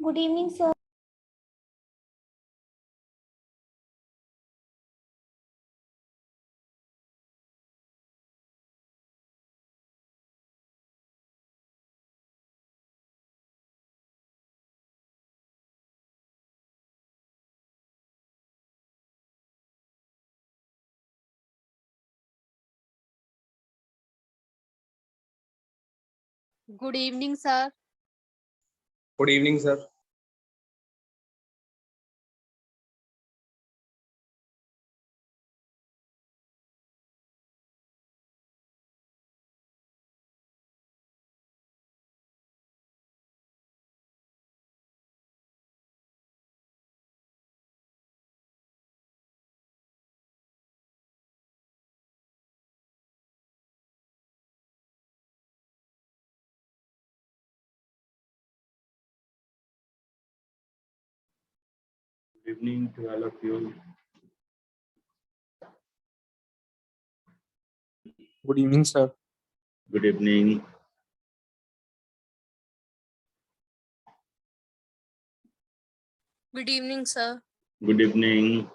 Good evening, sir. Good evening, sir. Good evening, sir. Good evening to all of you. Good evening, sir. Good evening. Good evening, sir. Good evening.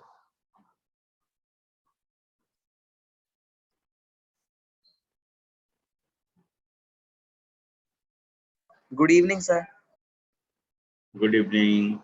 Good evening, sir. Good evening.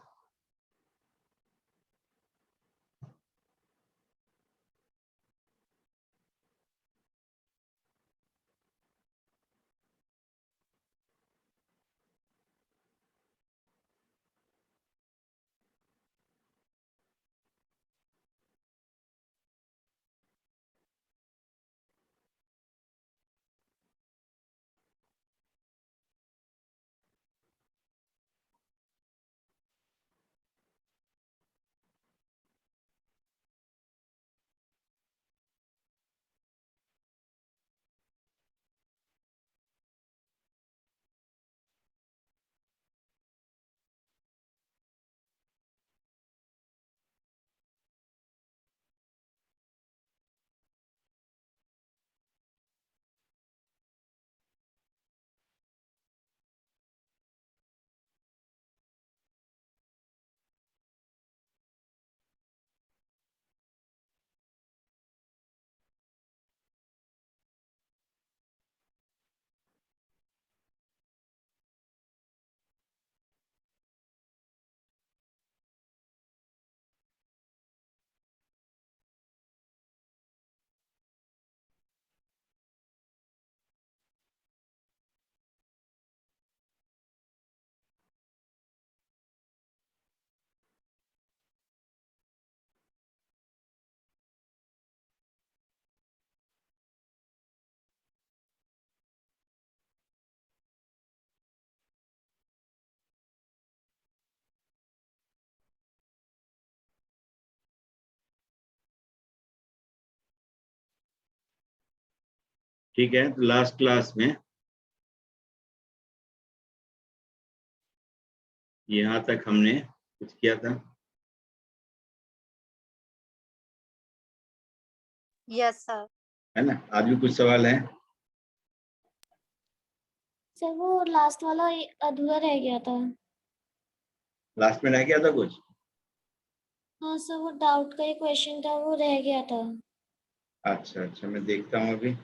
ठीक है, तो last class में यहाँ तक हमने कुछ किया था। Yes, sir. है ना? आज भी कुछ सवाल है? सर वो लास्ट वाला अधूरा रह गया था। लास्ट में रह गया था कुछ? हाँ सर, वो डाउट का एक क्वेश्चन था, वो रह गया था। अच्छा अच्छा, मैं देखता हूँ अभी।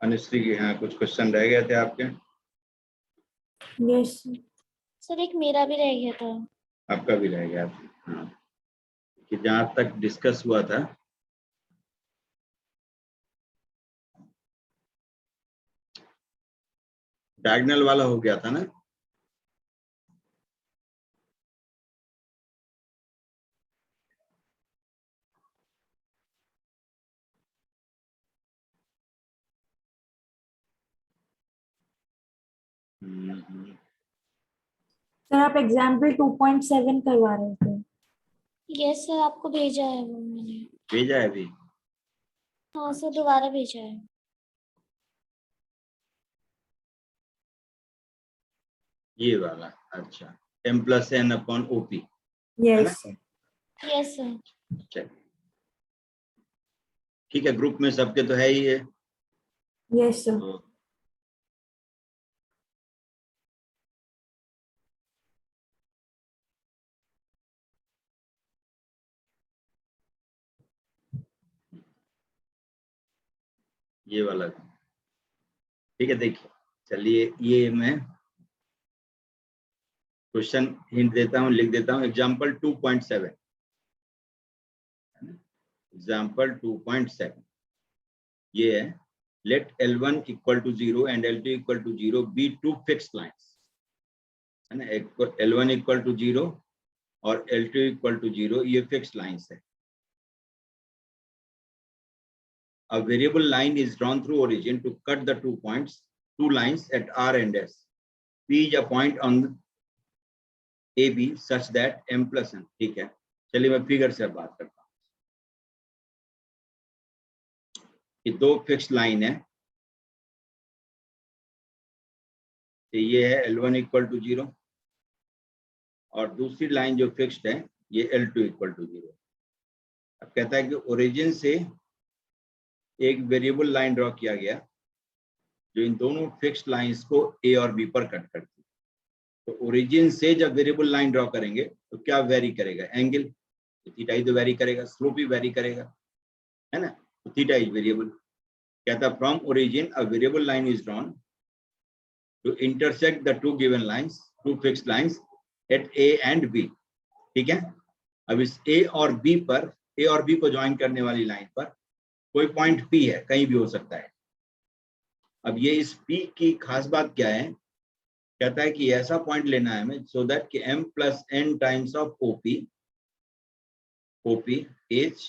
अनुश्री के यहाँ कुछ क्वेश्चन रह गए थे आपके? यस सर, एक मेरा भी रह गया था। आपका भी रह गया था। हाँ, कि जहाँ तक डिस्कस हुआ था डायगोनल वाला हो गया था ना? सर आप एग्जाम्पल 2.7 करवा रहे थे। यस सर, आपको भेजा है वो मैंने। भेजा है अभी? हाँ सर, दोबारा भेजा है। ये वाला? अच्छा, m+n/op है ना? Yes sir. Yes sir. चलिए, ठीक है, ग्रुप में सबके तो है ही है। Yes sir. तो ये वाला भी। ठीक है, देखिए चलिए ये मैं क्वेश्चन हिंट देता हूँ, लिख देता हूँ। एग्जाम्पल 2.7, एग्जाम्पल 2.7 ये है, let L1 equal to 0 and L2 equal to 0 be two fixed lines, है ना। L1 इक्वल टू 0 और L2 इक्वल टू 0, ये फिक्स्ड लाइंस है। A variable line is drawn through origin to cut the 2 lines at R and S. P is a point on AB such that M plus N, ठीक है। चलिए मैं figure से बात करता हूँ। ये दो फिक्स्ड लाइन है, तो ये है L1 इक्वल टू 0 और दूसरी लाइन जो फिक्स्ड है ये L2 इक्वल टू 0। अब कहता है कि ओरिजिन से एक वेरिएबल लाइन ड्रॉ किया गया जो इन दोनों फिक्स्ड लाइंस को A और B पर कट करती है। तो ओरिजिन से जब वेरिएबल लाइन ड्रॉ करेंगे तो क्या वेरी करेगा? एंगल, थीटा ही तो वेरी करेगा, स्लोप भी वेरी करेगा, है ना। तो थीटा इज वेरिएबल। कहता है from origin a variable line is drawn to intersect the two given lines, two fixed lines at A and B, ठीक है। अब इस A और B पर, A और B को ज्वाइन करने वाली लाइन पर कोई पॉइंट P है, कहीं भी हो सकता है। अब ये इस P की खास बात क्या है? कहता है कि ऐसा पॉइंट लेना है हमें सो दैट कि M plus N times of OP H,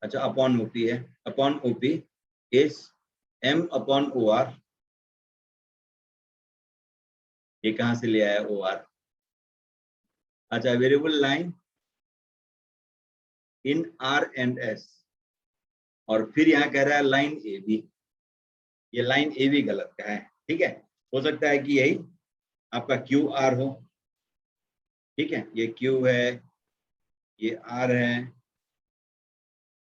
अच्छा अपॉन OP है, upon OP H M upon OR। ये कहां से ले आया OR? अच्छा, variable line in R and S, और फिर यहाँ कह रहा है लाइन AB। ये लाइन AB गलत का है, ठीक है। हो सकता है कि यही आपका QR हो, ठीक है। ये Q है, ये R है,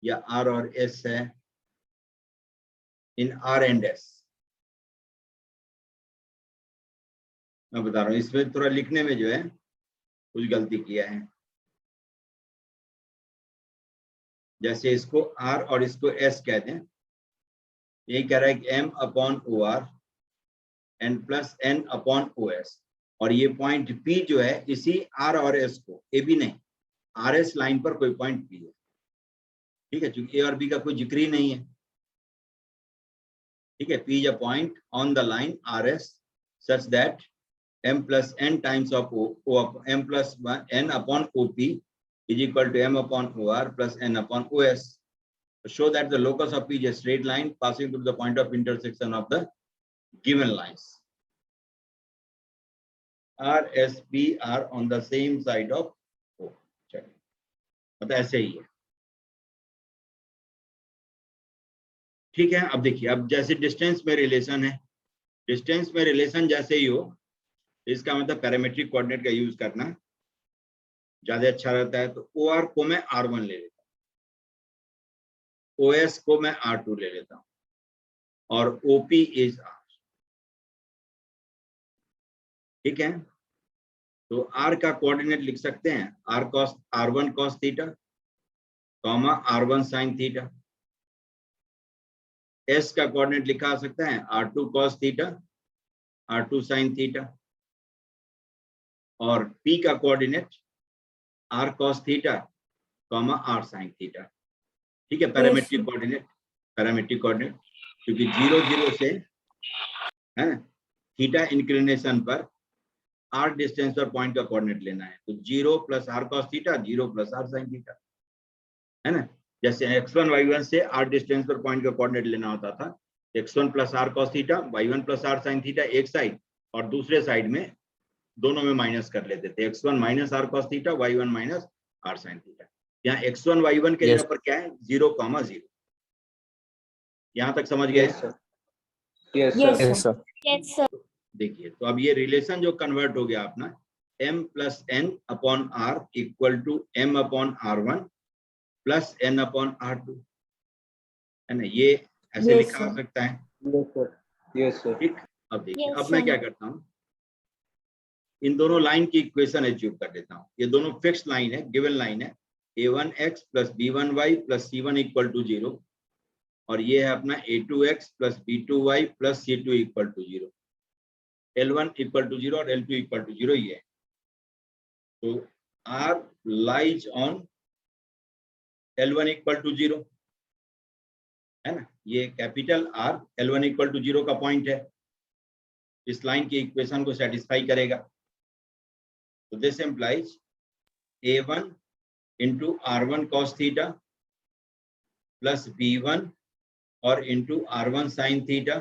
या R और S है इन R एंड S। मैं बता रहा हूँ, इसमें थोड़ा लिखने में जो है कुछ गलती किया है। जैसे इसको R और इसको S कहते हैं, यही कह रहा है कि M upon OR N plus N upon OS, और ये पॉइंट P जो है इसी R और S को, AB नहीं, RS लाइन पर कोई पॉइंट P है, ठीक है, क्योंकि A और B का कोई जिक्र ही नहीं है, ठीक है। P is a point on the line RS such that M plus N times of M plus N upon OP is equal to M upon OR plus N upon OS. Show that the locus of P is a straight line passing through the point of intersection of the given lines. R, S, P are on the same side of O. चलिए, मतलब ऐसे ही है, ठीक है। अब देखिए, अब जैसे डिस्टेंस में रिलेशन है, डिस्टेंस में रिलेशन जैसे ही हो, इसका मतलब पैरामेट्रिक कोऑर्डिनेट का यूज करना ज्यादा अच्छा रहता है। तो OR को मैं R1 ले लेता हूँ, OS को मैं R2 ले लेता हूँ, और OP इज R, ठीक है। तो R का कोऑर्डिनेट लिख सकते हैं R1 cos theta, R1 sin theta. S का कोऑर्डिनेट लिखा सकते हैं R2 cos theta, R2 sin theta, और P का coordinate R cos theta, R sin theta, ठीक है। पैरामेट्रिक कोऑर्डिनेट, पैरामेट्रिक कोऑर्डिनेट, क्योंकि 0 0 से, है ना, थीटा इंक्लिनेशन पर R डिस्टेंस पर पॉइंट का कोऑर्डिनेट लेना है। तो 0 plus R cos theta, 0 plus R sin theta, है ना। जैसे x1 y1 से R डिस्टेंस पर पॉइंट का कोऑर्डिनेट लेना होता था, x1 plus R cos theta, y1 plus R sin theta एक साइड, और दूसरे साइड में दोनों में माइनस कर लेते थे, x1 minus R cos theta, y1 minus R sin theta. यहाँ x1 y1 के जगह पर क्या है? 0, 0। यहाँ तक समझ गए? Yes, sir. Yes, sir. देखिए, तो अब ये रिलेशन जो कन्वर्ट हो गया अपना, M plus N upon R equal to M upon R1 plus N upon R2, है ना। ये ऐसे लिखा जा सकता है, Yes, sir. ठीक। अब देखिए, Yes, अब मैं sir. क्या करता हूँ, इन दोनों लाइन की इक्वेशन अचीव कर देता हूँ। ये दोनों फिक्स्ड लाइन है, गिवन लाइन है, A1x plus B1y plus C1 equal to 0, और ये है अपना a2x plus b2y plus c2 equal to 0, L1 equal to 0 और L2 इक्वल टू 0 ये है। तो R lies on L1 equal to 0 है ना, ये capital R L1 equal to 0 का पॉइंट है, इस लाइन की इक्वेशन को सेटिस्फाई करेगा। तो this implies A1 into R1 cos theta plus B1 और into R1 sin theta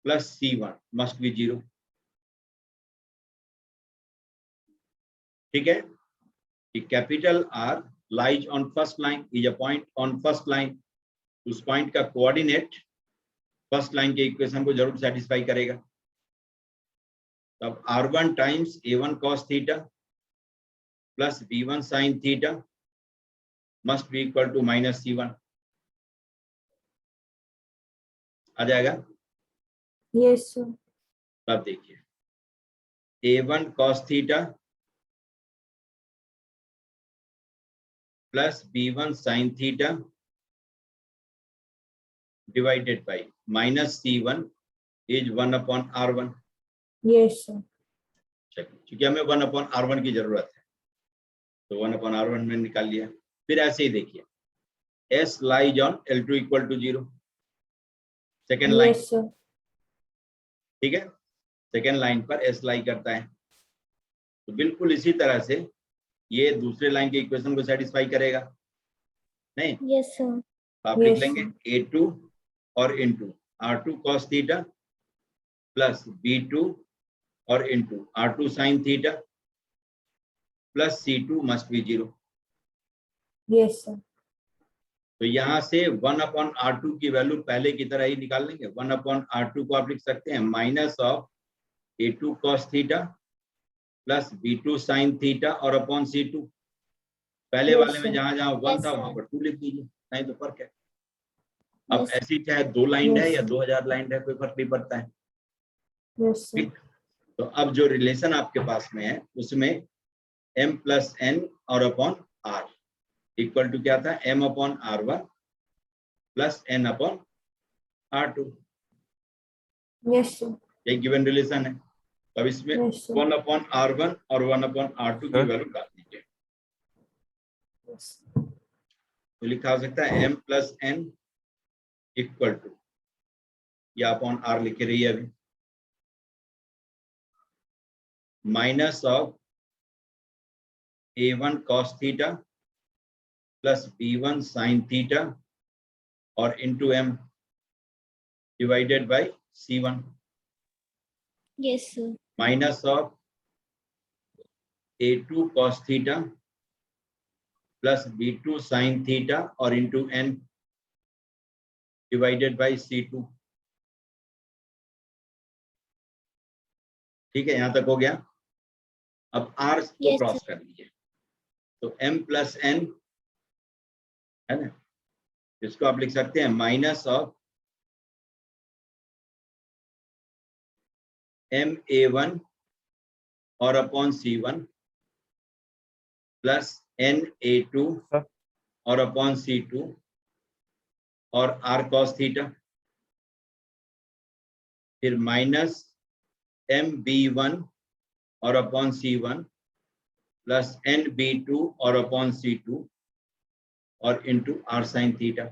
plus C1 must be 0। ठीक है, capital R lies on first line, is a point on first line, उस पॉइंट का coordinate first line के equation को जरूर satisfy करेगा। तब R1 times A1 cos theta plus B1 sin theta must be equal to minus C1 आ जाएगा। Yes, sir. तब देखिए A1 cos theta plus B1 sin theta divided by minus C1 is 1/R1। Yes, sir. चलिए, क्योंकि हमें 1/R1 की जरूरत है तो 1/R1 में निकाल लिया। फिर ऐसे ही देखिए S lies on L2 equal to 0, second line. Yes, sir. ठीक है, सेकेंड लाइन पर S लाई करता है, तो बिल्कुल इसी तरह से ये दूसरे लाइन के इक्वेशन को सेटिस्फाई करेगा नहीं? Yes, sir. आप लिख Yes, लेंगे A2 और into R2 cos theta plus B2 और into R2 sin theta plus C2 must be 0। Yes, sir. तो यहाँ से 1/R2 की वैल्यू पहले की तरह ही निकाल लेंगे। 1/R2 को आप लिख सकते हैं minus of A2 cos theta plus B2 sin theta और अपॉन C2। पहले Yes, वाले में sir. जहां जहां 1 Yes, था sir. वहां पर 2 लिख दीजिए, नहीं तो फर्क है। अब Yes. ऐसी चाहे 2 लाइन Yes. है या 2000 लाइन है, कोई फर्क नहीं पड़ता है। Yes, sir. ठीक, तो अब जो रिलेशन आपके पास में है उसमें m प्लस n और अपॉन r इक्वल टू क्या था, m/R1 plus n upon R2। Yes, sir. ये गिवन रिलेशन है। अब इसमें Yes, sir. 1/R1 और 1/R2 की वैल्यू डाल दीजिए, Yes. तो लिखा हो सकता है m plus n equal to, या अपॉन r लिखे रही है अभी, minus of A1 cos theta plus B1 sin theta और into m divided by C1 Yes, sir. Minus of A2 cos theta plus B2 sin theta और into n divided by C2। ठीक है, यहां तक हो गया। अब R को Yes, क्रॉस कर लीजिए, तो m प्लस n है ना, इसको आप लिख सकते हैं माइनस ऑफ MA1 और अपॉन C1 प्लस NA2 और अपॉन C2 और R cos थीटा, फिर माइनस MB1 और अपॉन C1 प्लस NB2 और अपॉन C2 और इंटू R sin थीटा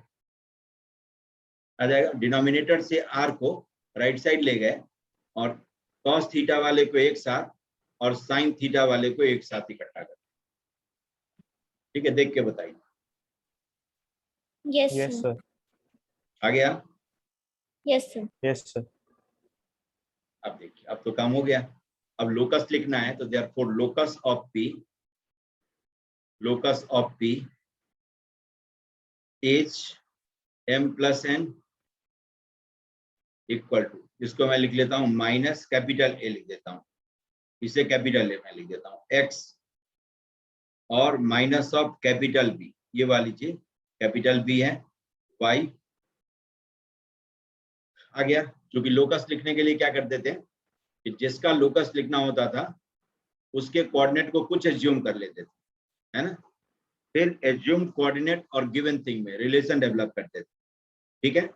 आ जाएगा। डिनोमिनेटर से R को राइट साइड ले गए और cos थीटा वाले को एक साथ और sin थीटा वाले को एक साथ इकट्ठा कर। ठीक है, देख के बताइए। Yes, Yes, sir. sir. आ गया? Yes, sir. Yes, sir. अब देखिए, अब तो काम हो गया। अब लोकस लिखना है, तो therefore locus of P H m plus n equal to, इसको मैं लिख लेता हूं माइनस कैपिटल A लिख देता हूं, इसे कैपिटल A में लिख देता हूं x और माइनस ऑफ कैपिटल B, ये वाली चीज कैपिटल B है y। आ गया। क्योंकि लोकस लिखने के लिए क्या करते थे कि जिसका लोकस लिखना होता था उसके कोऑर्डिनेट को कुछ एज्यूम कर लेते थे, है ना, फिर एज्यूम कोऑर्डिनेट और गिवन थिंग में रिलेशन डेवलप करते थे। ठीक है,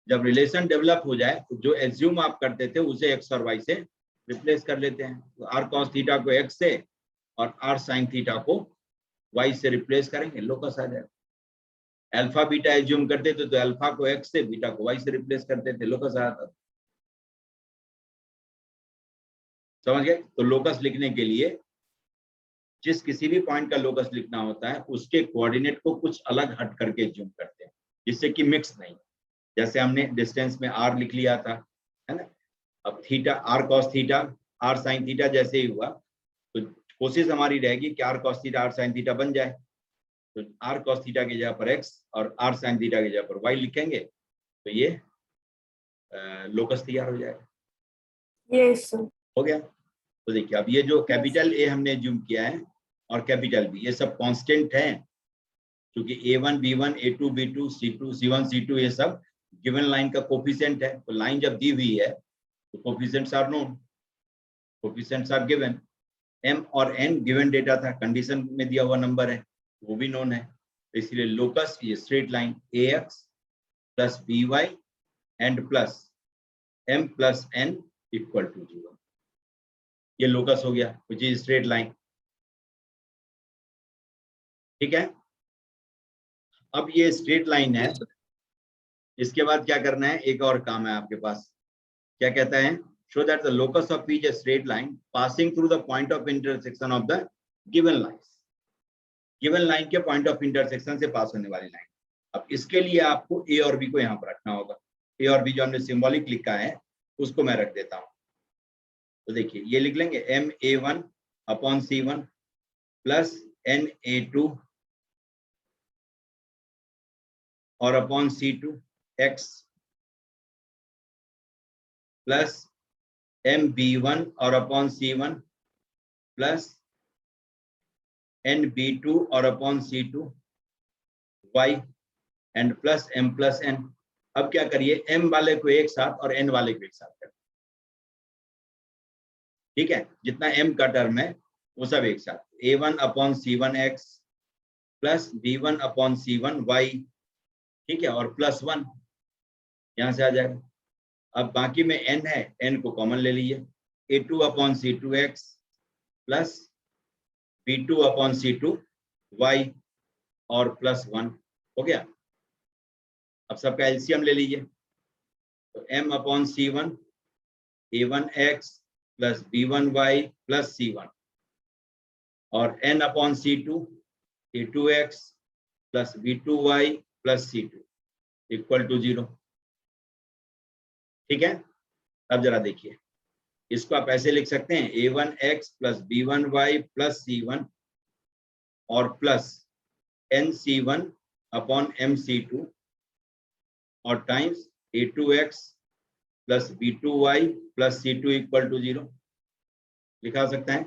जब रिलेशन डेवलप हो जाए तो जो एज्यूम आप करते थे उसे एक्स और वाई से रिप्लेस कर लेते हैं। तो आर कॉस थीटा को एक्स से और आर साइन थीटा को वाई से रिप्लेस करेंगे, लोकस आ जाएगा। अल्फा बीटा एज्यूम करते थे तो अल्फा को एक्स से, बीटा को वाई से रिप्लेस करते थे, लोकस आ जाता। समझ गए? तो लोकस लिखने के लिए जिस किसी भी पॉइंट का लोकस लिखना होता है उसके कोऑर्डिनेट को कुछ अलग हट करके एज्यूम करते हैं, जिससे कि मिक्स नहीं। जैसे हमने डिस्टेंस में आर लिख लिया था, है ना। अब theta, R cos theta, R sine theta जैसे ही हुआ तो कोशिश हमारी रहेगी कि R cos theta R sine theta बन जाए। तो आर कॉस थीटा की जगह पर एक्स और आर साइन थीटा की जगह पर वाई लिखेंगे तो ये लोकस तैयार हो जाएगा। Yes sir. हो गया। तो देखिए अब ये जो कैपिटल ए हमने एज्यूम किया है और कैपिटल बी, ये सब कांस्टेंट हैं, क्योंकि a1 b1 a2 b2 c2 c1 c2 ये सब गिवन लाइन का कोफिशिएंट है। तो लाइन जब दी हुई है तो coefficients are known, coefficients are given. m और n गिवन डेटा था, कंडीशन में दिया हुआ नंबर है, वो भी नोन है। तो इसलिए लोकस ये straight line ax plus by and plus m plus n equal to 0, ये लोकस हो गया, विच इज स्ट्रेट लाइन। ठीक है, अब ये स्ट्रेट लाइन है। इसके बाद क्या करना है, एक और काम है आपके पास। क्या कहता है, show that the locus of each straight line passing through the point of intersection of the given lines. Given line के पॉइंट ऑफ इंटरसेक्शन से पास होने वाली लाइन। अब इसके लिए आपको ए और बी को यहाँ पर रखना होगा। ए और बी जो हमने सिंबॉलिक लिखा है उसको मैं रख देता हूँ। तो देखिए ये लिख लेंगे ma1 upon c1 plus na2 और upon c2 x plus mb1 और अपॉन c1 प्लस nb2 और upon c2 y and plus m plus n। अब क्या करिए, m वाले को एक साथ और n वाले को एक साथ करिए। ठीक है, जितना m का टर्म है वो सब एक साथ, a1 upon c1 x plus b1 upon c1 y, ठीक है, और प्लस 1 यहां से आ जाएगा। अब बाकी में n है, n को कॉमन ले लीजिए, a2 upon c2 x plus b2 upon c2 y और प्लस 1 हो गया। अब सबका एलसीएम ले लीजिए, तो m upon c1 a1x plus b1y plus c1 और n upon c2 a2x plus b2y plus c2 equal to 0। ठीक है, अब जरा देखिए, इसको आप ऐसे लिख सकते हैं a1x plus b1y plus c1 और प्लस nc1 अपॉन mc2 और times a2x plus b2y plus c2 equal to 0 लिखा सकता है।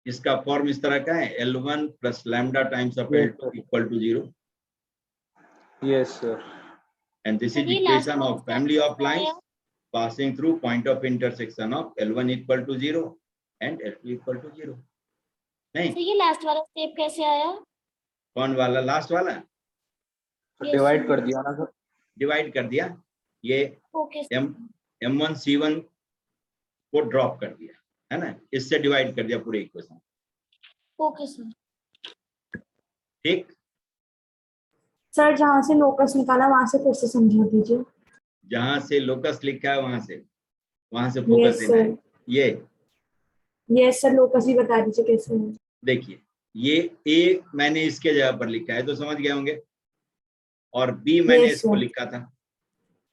इसका फॉर्म इस तरह का है, L1 plus lambda times of L2 equal to 0। Yes, sir. And this is Sir, ये last equation of one family of कैसे lines आया? passing through point of intersection of L1 equal to 0 and L2 equal to 0। नहीं, तो ये last वाला step कैसे आया? कौन वाला लास्ट वाला? Yes, divide sir. कर दिया ना सर। डिवाइड कर दिया, ये Okay, sir. m1 c1 को ड्रॉप कर दिया, है ना, इससे डिवाइड कर दिया पूरे इक्वेशन। Okay, sir. ठीक, सर जहाँ से लोकस निकाला वहां से फिर से समझा दीजिए। जहां से लोकस लिखा है वहां से यस फोकस देना है। सर। ये यस सर, लोकस भी बता दीजिए कैसे है। देखिए, ये ए मैंने इसके जगह पर लिखा है तो समझ गए होंगे, और बी मैंने Yes, इसको sir. लिखा था।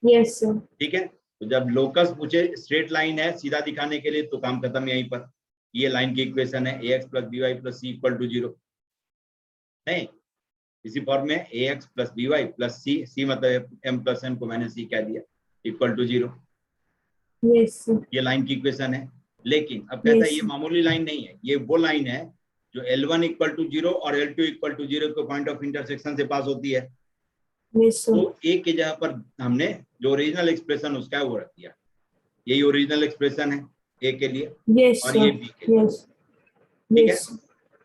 Yes sir. ठीक है, तो जब लोकस पूछे स्ट्रेट लाइन है सीधा दिखाने के लिए तो काम खत्म यहीं पर। ये लाइन की इक्वेशन है ax plus by plus c equal to 0। नहीं, इसी फॉर्म में ax plus by plus c मतलब m प्लस n को मैंने c कह दिया इक्वल टू 0। Yes sir. ये लाइन की इक्वेशन है। लेकिन अब कहता है ये मामूली लाइन नहीं है, ये वो लाइन है जो L1 इक्वल टू 0 और L2 इक्वल टू 0 के पॉइंट ऑफ इंटरसेक्शन से पास होती है। Yes sir. तो ए की जगह पर हमने जो ओरिजिनल एक्सप्रेशन उसका है वो रख दिया। यही ओरिजिनल एक्सप्रेशन है ए के लिए यस और ये सर। बी के लिए। यस। ठीक है, यस।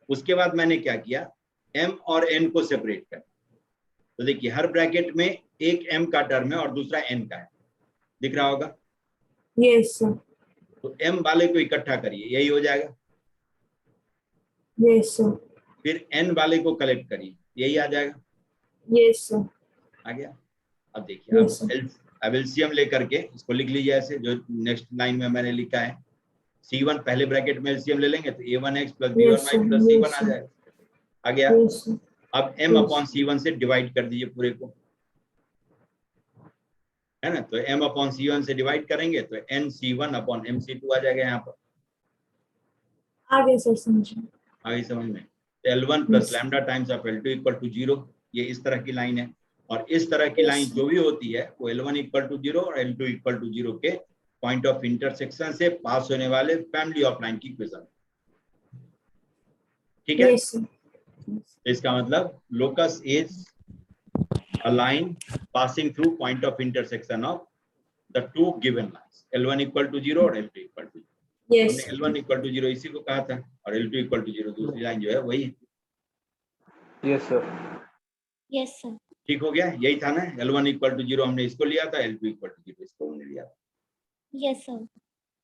उसके बाद मैंने क्या किया, m और n को सेपरेट कर। तो देखिए हर ब्रैकेट में एक m का टर्म है और दूसरा n का है, दिख रहा होगा। Yes sir. तो m वाले को इकट्ठा करिए, यही हो जाएगा। Yes sir. फिर n वाले को कलेक्ट करिए, यही आ जाएगा। Yes sir. आ गया। अब देखिए, Yes, अब एलसीएम लेकर के इसको लिख लीजिए ऐसे, जो नेक्स्ट लाइन में मैंने लिखा है। C1 पहले ब्रैकेट में एलसीएम ले लेंगे तो A1x plus B1y Yes, sir. Plus C1 Yes, आ sir. जाएगा। आ गया। Yes sir. अब m अपॉन C1 से डिवाइड कर दीजिए पूरे को, है ना। तो m अपॉन C1 से डिवाइड करेंगे तो NC1 अपॉन MC2 आ जाएगा यहाँ पर। आगे सर समझे। आगे समझ में। L1 plus Yes. Lambda times of L2 equal to 0, ये इस तरह की लाइन है। और इस तरह की Yes. लाइन जो भी होती है वो L1 इक्वल टू 0 और L2 इक्वल टू 0 के पॉइंट ऑफ इंटरसेक्शन से पास होने वाले फैमिली ऑफ लाइन की इक्वेशन, ठीक है। Yes, sir. तो इसका मतलब locus is a line passing through point of intersection of the two given lines, L1 equal to 0 और L2 इक्वल टू 0। Yes. हमने L1 इक्वल टू 0 इसी को कहा था, और L2 इक्वल टू 0 दूसरी लाइन जो है वही है। Yes, sir. Yes, sir. ठीक हो गया, यही था ना। L1 इक्वल टू 0 हमने इसको लिया था, L2 इक्वल टू 0 इसको हमने लिया था। Yes, sir.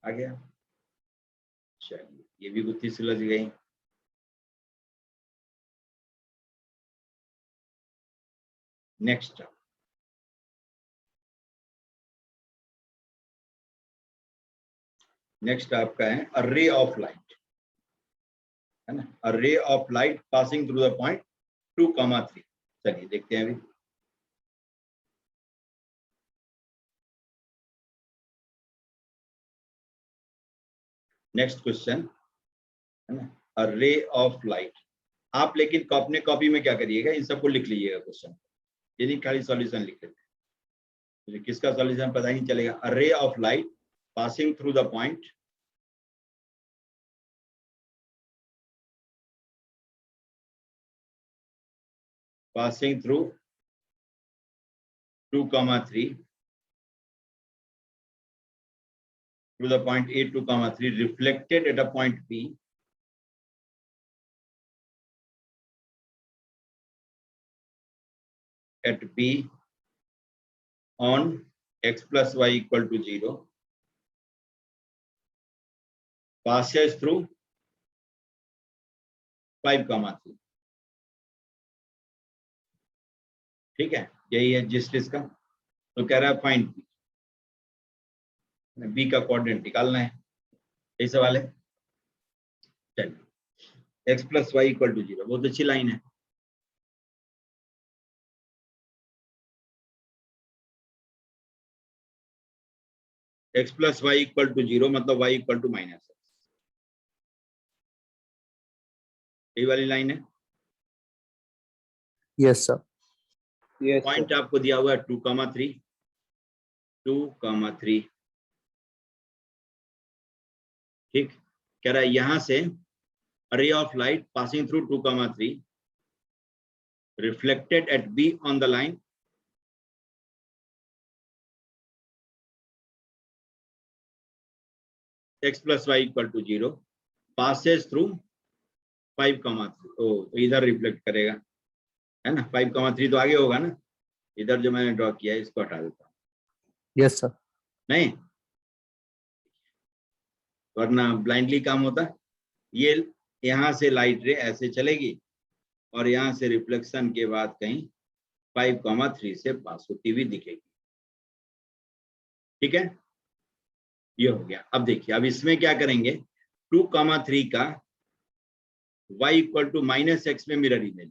आ गया। चलिए, ये भी गुत्थी सुलझ गई। नेक्स्ट आपका है अ रे ऑफ लाइट, है ना। A ray of light passing through the point 2, 3। चलिए देखते हैं अभी। नेक्स्ट क्वेश्चन, है ना। A ray of light. आप लेकिन अपने कॉपी में क्या करिएगा, इन सबको लिख लीजिएगा क्वेश्चन, ये नहीं खाली सॉल्यूशन लिख लेते, मुझे किसका सॉल्यूशन पता ही नहीं चलेगा। A ray of light passing through the point passing through 2, 3 to the point A 2, 3 reflected at a point P at P on x plus y equal to 0 passes through 5, 3। ठीक है, यही है जिस इसका। तो कह रहा है फाइंड बी का कोऑर्डिनेट निकालना है, यही सवाल है। चलिए, x plus y equal to 0 बहुत अच्छी लाइन है। x plus y equal to 0 मतलब y इक्वल टू -x, यही वाली लाइन है। Yes, sir. Yes, point sir. आपको दिया हुआ है 2, 3, 2, 3। ठीक, कह रहा है यहां से ray of light passing through 2, 3 reflected at B on the line x plus y equal to 0 passes through 5, 3। तो इधर रिफ्लेक्ट करेगा, है ना। 5, 3 तो आगे होगा ना, इधर जो मैंने ड्रॉ किया है इसको हटा देता हूँ। Yes, sir. नहीं, वरना ब्लाइंडली काम होता। ये यहां से लाइट रे ऐसे चलेगी और यहां से रिफ्लेक्शन के बाद कहीं 5, 3 से पास होती हुई दिखेगी। ठीक है, ये हो गया। अब देखिए, अब इसमें क्या करेंगे, 2, 3 का y इक्वल टू -x में मिरर इमेज,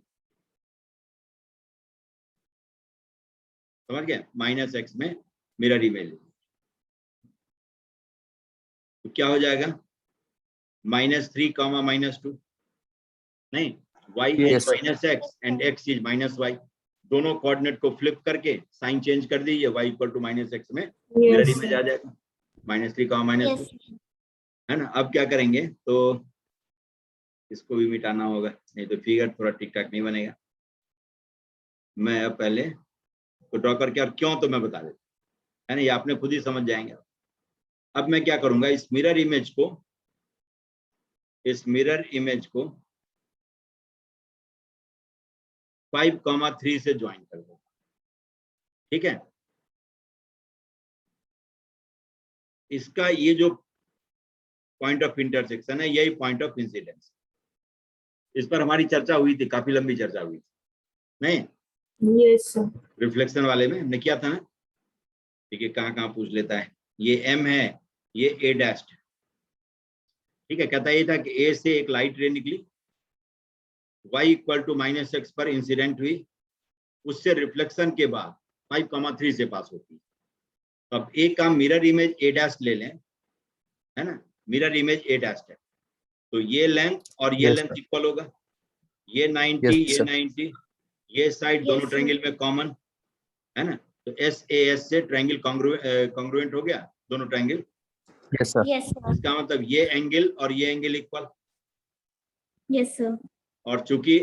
समझ गए, -x में मिरर इमेज। तो क्या हो जाएगा, -3, -2। नहीं, y Yes, is -x and x is -y। दोनों कोऑर्डिनेट को फ्लिप करके साइन चेंज कर दीजिए, y इक्वल टू -x में मिरर Yes, इमेज sir. आ जाएगा, -3, -2, Yes, sir. है ना। अब क्या करेंगे, तो इसको भी मिटाना होगा, नहीं तो फिगर थोड़ा ठीक ठाक नहीं बनेगा। मैं अब पहले तो ड्रॉ करके, और क्यों तो मैं बता देता, है ना, ये आपने खुद ही समझ जाएंगे। अब मैं क्या करूंगा, इस मिरर इमेज को 5, 3 से ज्वाइन कर दूंगा। ठीक है, इसका ये जो पॉइंट ऑफ इंटरसेक्शन है यही पॉइंट ऑफ इंसिडेंस। इस पर हमारी चर्चा हुई थी, काफी लंबी चर्चा हुई थी नहीं, यस सर। रिफ्लेक्शन वाले में हमने किया था ना। ठीक है, कहाँ कहाँ पूछ लेता है। ये M है, ये A डैश। ठीक है, कहता ये था कि A से एक लाइट रे निकली, y इक्वल टू -x पर इंसिडेंट हुई, उससे रिफ्लेक्शन के बाद 5,3 से पास होती है। अब एक काम मिरर इमेज A डैश ले लें, है ना, मिरर इमेज A डैश है, तो ये लेंथ और ये Yes, लेंथ sir. इक्वल होगा, ये 90 Yes, ये sir. 90, ये साइड Yes, दोनों sir. ट्रायंगल में कॉमन है ना, तो SAS से ट्रायंगल कॉन्ग्रुएंट हो गया, दोनों triangle. Yes, sir. Yes, sir. इसका मतलब ये एंगल और ये एंगल इक्वल, Yes, sir. और चूंकि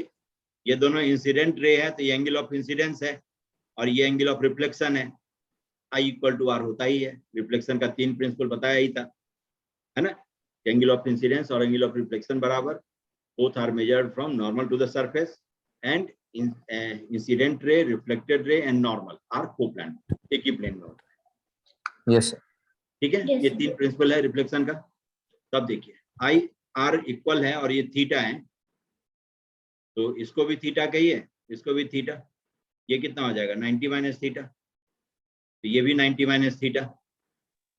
ये दोनों इंसिडेंट रे है तो ये एंगल ऑफ इंसिडेंस है और ये एंगल ऑफ रिफ्लेक्शन है, I इक्वल टू R होता ही है। रिफ्लेक्शन का 3 प्रिंसिपल बताया ही था, है ना, एंगल ऑफ इंसिडेंस और एंगल ऑफ रिफ्लेक्शन बराबर, both are measured from normal to the surface and incident ray, reflected ray and normal are co-plane, एक ही प्लेन में होता है। Yes, sir. ठीक है, Yes, ये sir. 3 प्रिंसिपल है रिफ्लेक्शन का। तब देखिए I R इक्वल है और ये थीटा है, तो इसको भी थीटा कहिए, इसको भी थीटा, ये कितना हो जाएगा 90 माइनस थीटा, तो ये भी 90 माइनस थीटा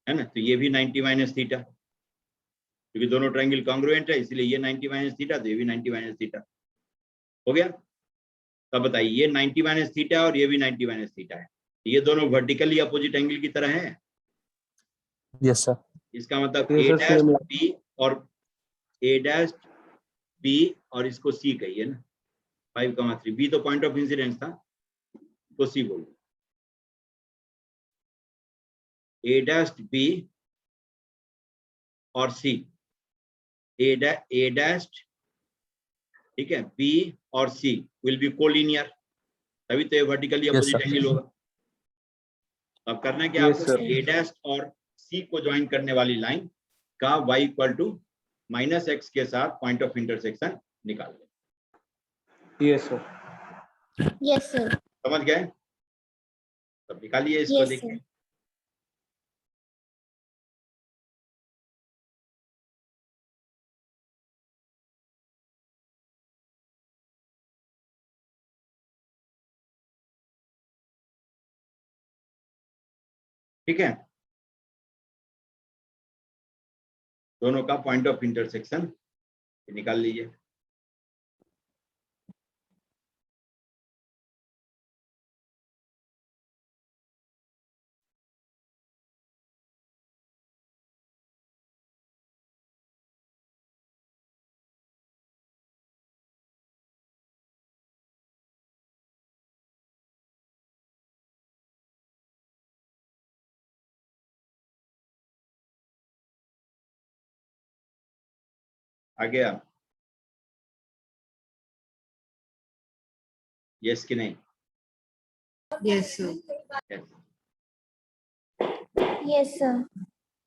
है ना, तो ये भी 90 माइनस थीटा, क्योंकि दोनों ट्रायंगल कॉन्ग्रुएंट है इसलिए ये 90 माइनस थीटा, तो ये भी 90 माइनस थीटा हो गया। तब बताइए ये 90 माइनस थीटा और ये भी 90 माइनस थीटा है, ये दोनों वर्टिकली अपोजिट एंगल की तरह है। Yes, sir. इसका मतलब Yes, A sir, dash same. B और A डैश B और इसको C कहिए ना, 5,3, B तो पॉइंट ऑफ इंसिडेंस था, तो C बोलो, A डैश B और C, A डैश, ठीक है, B और C विल बी कोलिनियर, तभी तो ये vertically Yes, opposite sir. Angle होगा। अब करना क्या Yes, आपको, sir. A डैश और C को ज्वाइन करने वाली लाइन का y इक्वल टू -x के साथ पॉइंट ऑफ इंटरसेक्शन निकाल लें। Yes, sir. Yes, sir. समझ गए? तब निकालिए इसको, Yes, देखिए। sir. ठीक है, दोनों का पॉइंट ऑफ इंटरसेक्शन निकाल लीजिए। आ गया? यस कि नहीं? Yes, sir. Yes. Yes, sir.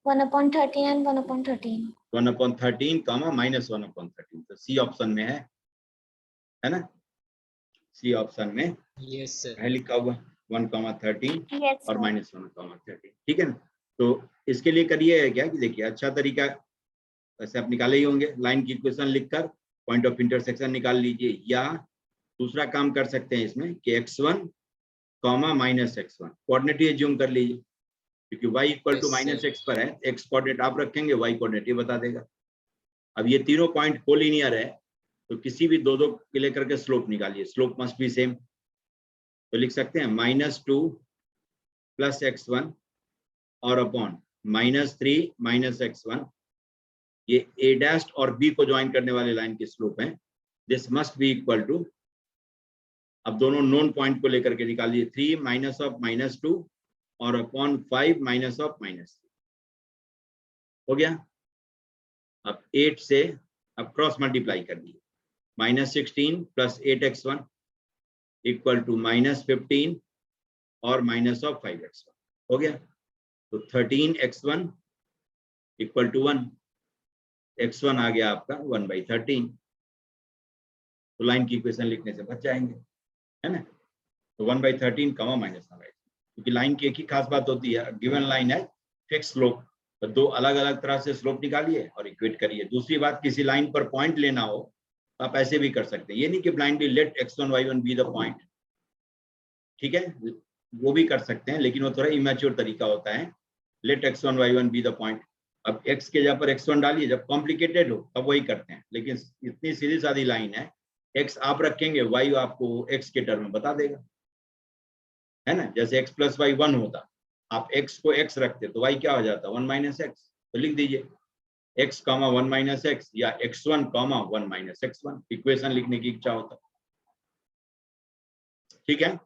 1/13 and 1/13. 1/13 कामा -1/13, तो सी ऑप्शन में है ना, सी ऑप्शन में यस सर। है लिखा हुआ 1/13 Yes, और sir. -1/13, ठीक है ना। तो इसके लिए करिए क्या कि देखिए, अच्छा तरीका वैसे आप निकाले ही होंगे, लाइन की इक्वेशन लिखकर पॉइंट ऑफ इंटरसेक्शन निकाल लीजिए, या दूसरा काम कर सकते हैं इसमें कि x1 -x1 कोऑर्डिनेट एज्यूम कर लीजिए, क्योंकि y equal to Yes, sir. -x पर है, x कोऑर्डिनेट आप रखेंगे, y कोऑर्डिनेट ये बता देगा। अब ये तीनों पॉइंट कोलिनियर है, तो किसी भी दो के लेकर के स्लोप निकालिए, स्लोप मस्ट बी सेम, तो लिख सकते हैं -2 + x1 और अपॉन -3 - x1, ये A डैश और B को ज्वाइन करने वाले लाइन की स्लोप है, this must be equal to, अब दोनों नोन पॉइंट को लेकर के निकालिए, 3 - -2 और अपॉन 5 - हो गया। अब 8 से अब क्रॉस मल्टीप्लाई कर दिए, -16 + 8x1 इक्वल टू -15 और -5x1 हो गया, तो 13x1 इक्वल टू 1, x1 आ गया आपका 1/13, तो लाइन की इक्वेशन लिखने से बच जाएंगे, है ना, तो 1/13 -1/13, क्योंकि लाइन की एक ही खास बात होती है, गिवन लाइन है फिक्स स्लोप, तो दो अलग अलग तरह से स्लोप निकालिए और इक्वेट करिए। दूसरी बात, किसी लाइन पर पॉइंट लेना हो तो आप ऐसे भी कर सकते हैं, ये नहीं कि blindly let x1 y1 be the point, ठीक है, वो भी कर सकते हैं, लेकिन वो थोड़ा इमेच्योर तरीका होता है, let x1 y1 be the point. अब x के जगह पर x1 डालिए, जब कॉम्प्लिकेटेड हो तब वही करते हैं, लेकिन इतनी सीधी सादी लाइन है, x आप रखेंगे, y आपको x के टर्म में बता देगा, है ना। जैसे x प्लस वाई 1 होता, आप x को x रखते तो y क्या हो जाता, 1 माइनस एक्स। तो लिख दीजिए x, 1 माइनस एक्स या x1, 1 माइनस x1, इक्वेशन लिखने की इच्छा होता, ठीक है।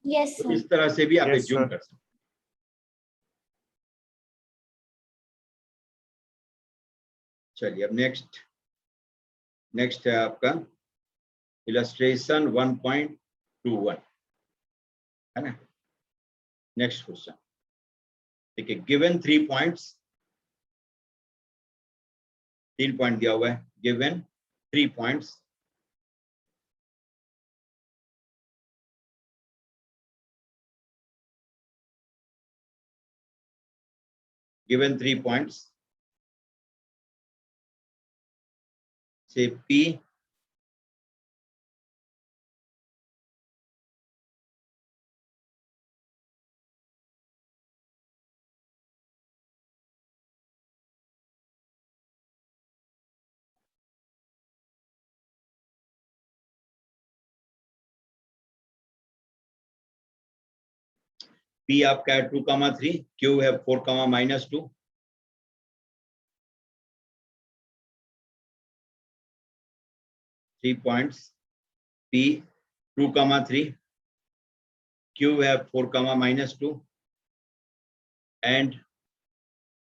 यस तो सर। इस तरह से भी आप Yes, एज्यूम sir. कर सकते हैं। चलिए अब नेक्स्ट है आपका इलस्ट्रेशन 1.21, है ना। नेक्स्ट क्वेश्चन, ठीक है, गिवन 3 पॉइंट्स, 3 पॉइंट दिया हुआ है, given 3 points, given 3 points, say P, P आपका है 2,3, Q है 4,-2, थ्री पॉइंट्स, P 2,3, Q है 4,-2 एंड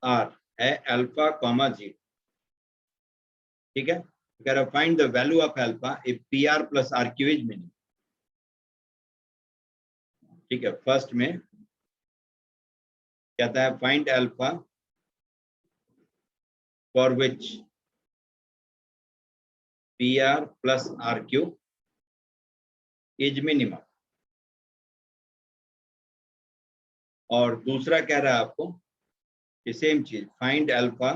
R है अल्फा, 0, ठीक है। कह रहा find the value of alpha if PR plus RQ is minimum, ठीक है। फर्स्ट में कहता है find alpha for which PR plus RQ is minimum, और दूसरा कह रहा है आपको सेम चीज, find alpha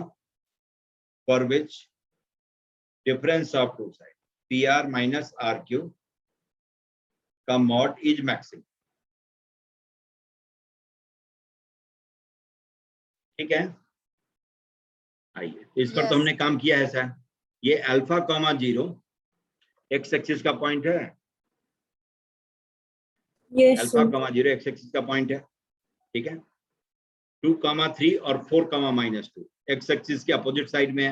for which difference of two side PR minus RQ का मॉड इज मैक्सिमम, ठीक है। आइए, इस पर तो हमने काम किया है सर। ये अल्फा, 0 एक्स एक्सिस का पॉइंट है, yes alpha, sir. 0 x axis का पॉइंट है, ठीक है। 2,3 और 4,-2 एक्स एक्सिस के अपोजिट साइड में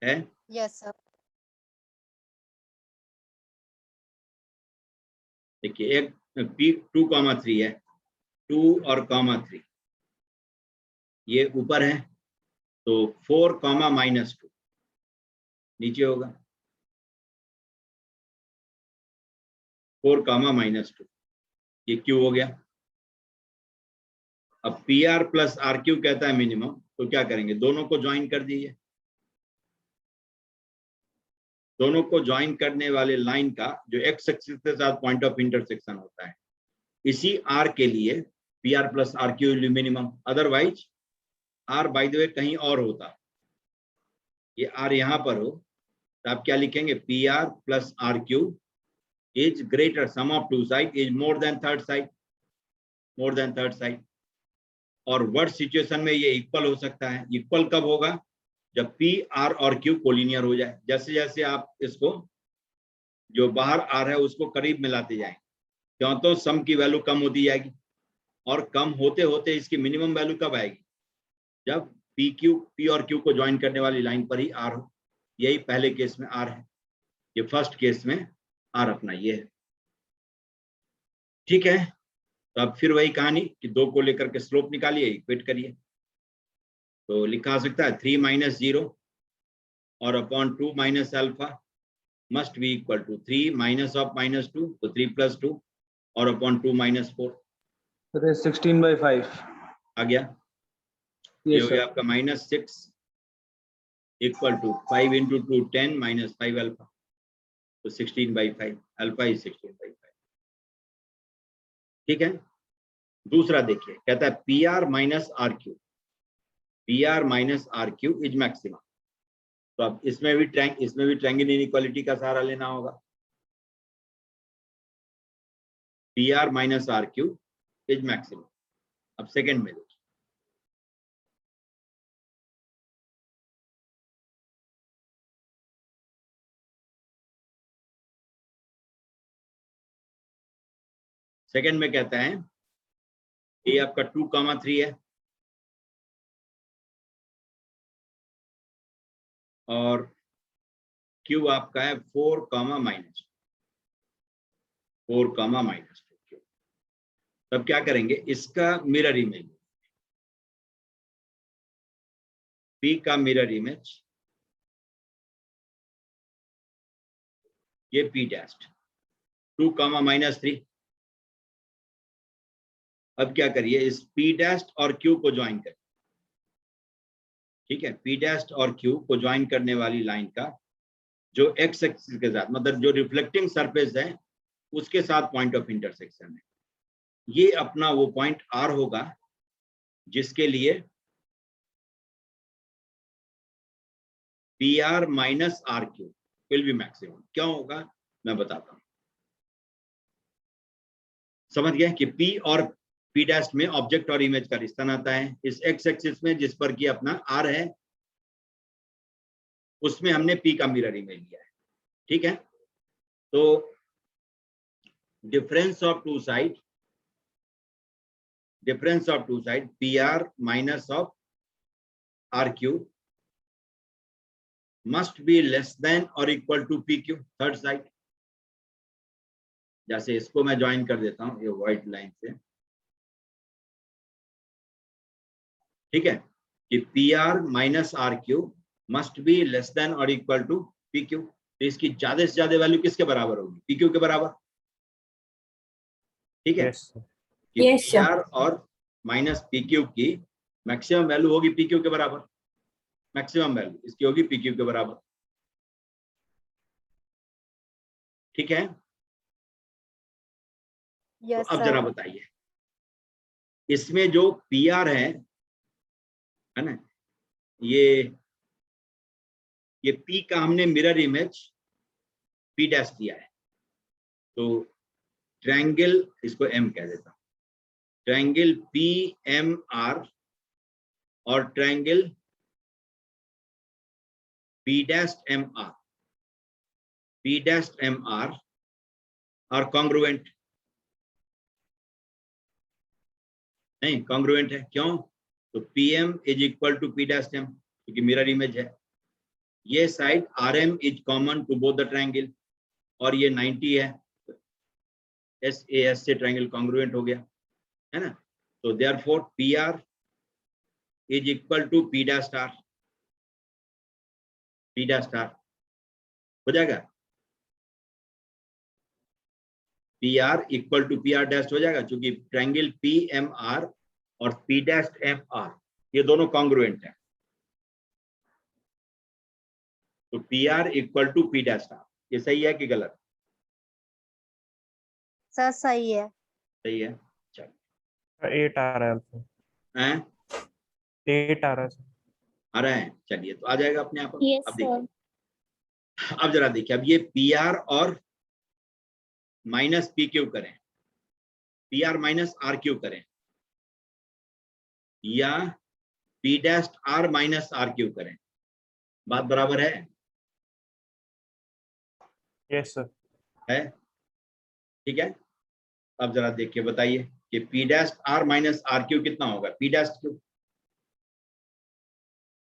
है। Yes sir. देखिए एक P 2,3 है, 2 और 3 ये ऊपर है, तो 4,-2 नीचे होगा, 4,-2 ये Q हो गया। अब PR प्लस RQ कहता है मिनिमम, तो क्या करेंगे, दोनों को ज्वाइन कर दीजिए। दोनों को ज्वाइन करने वाले लाइन का जो एक्स एक्सिस के साथ पॉइंट ऑफ इंटरसेक्शन होता है, इसी R के लिए PR plus RQ minimum, otherwise R by the way कहीं और होता, ये R यहाँ पर हो तो आप क्या लिखेंगे, PR plus RQ is greater, sum of two side is more than third side, more than third side. और वर्ड सिचुएशन में ये इक्वल हो सकता है। इक्वल कब होगा, जब P, R और Q कोलिनियर हो जाए। जैसे जैसे आप इसको जो बाहर R है उसको करीब मिलाते जाएं, क्यों, तो सम की वैल्यू कम होती जाएगी, और कम होते होते इसकी मिनिमम वैल्यू कब आएगी, जब P और Q को ज्वाइन करने वाली लाइन पर ही R हो। यही पहले केस में R है, ये फर्स्ट केस में R अपना ये है, ठीक है। तो अब फिर वही कहानी कि दो को लेकर के स्लोप निकालिए, इक्वेट करिए। तो लिखा सकता है 3 - 0 और upon 2 - alpha must be equal to 3 minus of -2, तो 3 + 2 और अपॉन 2 - 4 That is 16/5. आ गया। ये Yes, हो गया sir. आपका -6 इक्वल टू 5 × 2 10 - 5 अल्फा। तो 16/5, अल्फा इज 16/5। ठीक है, दूसरा देखिए, कहता है P R minus R Q, P R minus R Q is maximum. तो अब इसमें भी ट्रायंगल इनइक्वालिटी का सहारा लेना होगा। P R minus R Q is maximum. अब सेकंड में देखिए, सेकंड में कहता है ये आपका 2,3 है और क्यू आपका है 4,-4,-2। तब क्या करेंगे, इसका मिरर इमेज, पी का मिरर इमेज ये पी डैस्ट 2,-3। अब क्या करिए, इस पी डैस्ट और क्यू को ज्वाइन करिए। ठीक है, पी डैस्ट और क्यू को ज्वाइन करने वाली लाइन का जो एक्स एक्सिस के साथ, मतलब जो रिफ्लेक्टिंग सरफेस है उसके साथ पॉइंट ऑफ इंटरसेक्शन है, ये अपना वो पॉइंट आर होगा जिसके लिए P R minus R Q will be maximum. क्या होगा मैं बताता हूं। समझ गए कि पी और पी डैश में ऑब्जेक्ट और इमेज का रिश्ता आता है। इस एक्स एक्सिस में जिस पर कि अपना आर है उसमें हमने पी का मिरर इमेज लिया है। ठीक है, तो difference of two side P R minus of R Q must be less than और equal to P Q third side. जैसे इसको मैं ज्वाइन कर देता हूं ये व्हाइट लाइन से। ठीक है, कि P R minus R Q must be less than और इक्वल टू पी क्यू। तो इसकी ज्यादा से ज्यादा वैल्यू किसके बराबर होगी, पी क्यू के बराबर। ठीक है, Yes, पी आर और माइनस पी क्यू की मैक्सिमम वैल्यू होगी पी क्यू के बराबर। मैक्सिमम वैल्यू इसकी होगी पी क्यू के बराबर। ठीक है, तो अब जरा बताइए, इसमें जो पी आर है ना, ये पी का हमने मिरर इमेज पी डैश दिया है। तो ट्रायंगल, इसको एम कह देता हूं, ट्रायंगल पी एम आर और triangle P dash M R और कॉन्ग्रुएंट नहीं, कॉन्ग्रुएंट है। क्यों, तो P M is equal to P dash M, क्योंकि मिरर इमेज है। ये side R M is common to both the triangle और ये 90 है, एस ए एस से ट्रायंगल कॉन्ग्रुएंट हो गया है ना। तो therefore P R is equal to P dash star, P dash star हो जाएगा। P R equal to P R dash हो जाएगा, क्योंकि ट्रायंगल पी एम आर और पी डैश एम आर ये दोनों कॉन्ग्रुएंट है। तो P R equal to P dash star, ये सही है कि गलत? सर सही है। सही है। चलो 8 आ रहा है अल्फा, हैं 8 आ रहा है सर। आ रहा है, चलिए तो आ जाएगा अपने आप। यस अब सर। देखिए, अब जरा देखिए, अब ये पी आर और माइनस पी क्यू करें, P R minus R Q करें, या P dash R minus R Q करें, बात बराबर है? Yes sir. है, ठीक है। अब जरा देखिए, बताइए कि P dash R minus R Q कितना होगा, पी डैश क्यू